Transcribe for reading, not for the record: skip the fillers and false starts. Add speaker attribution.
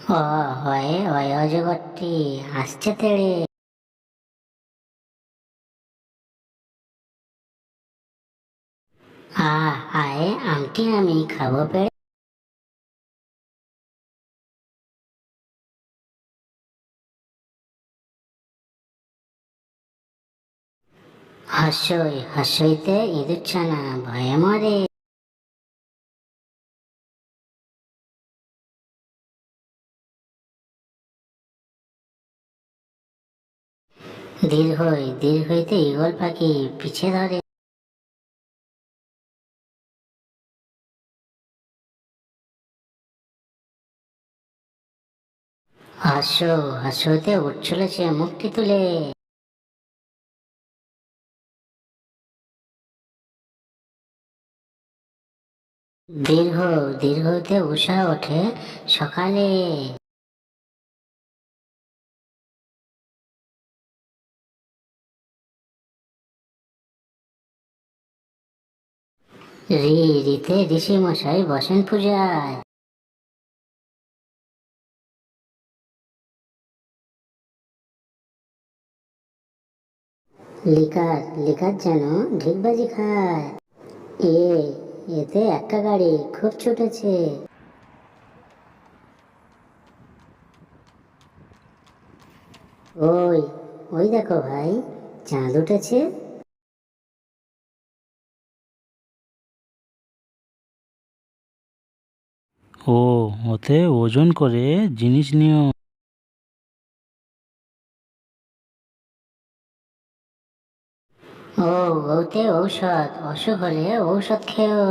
Speaker 1: ও হয় ওই অজগরটি আসছে তেড়ে। আয় আমটি আমি খাবো পেড়ে। হাস্যই হাস্যইতে ইঁদুর ছানা ভয়ে মরে। দীর্ঘই দীর্ঘইতে ঈগল পাখি পিছে ধরে। হাস্য হাস্যইতে উঠ চলেছে মুখটি তুলে। দীর্ঘ দীর্ঘইতে উষা ওঠে সকালে। রিতে ঋষি মশাই বসেন পূজায়। লিকার লিকার যেন ঢিকবাজি খায়। এ এতে একটা গাড়ি খুব ছুটেছে। ওই ওই দেখো ভাই, চাঁদ উঠেছে।
Speaker 2: ও ওতে ওজন করে জিনিস নিও।
Speaker 1: ও ওতে ঔষধ, অসুখ হলে ঔষধ খেও।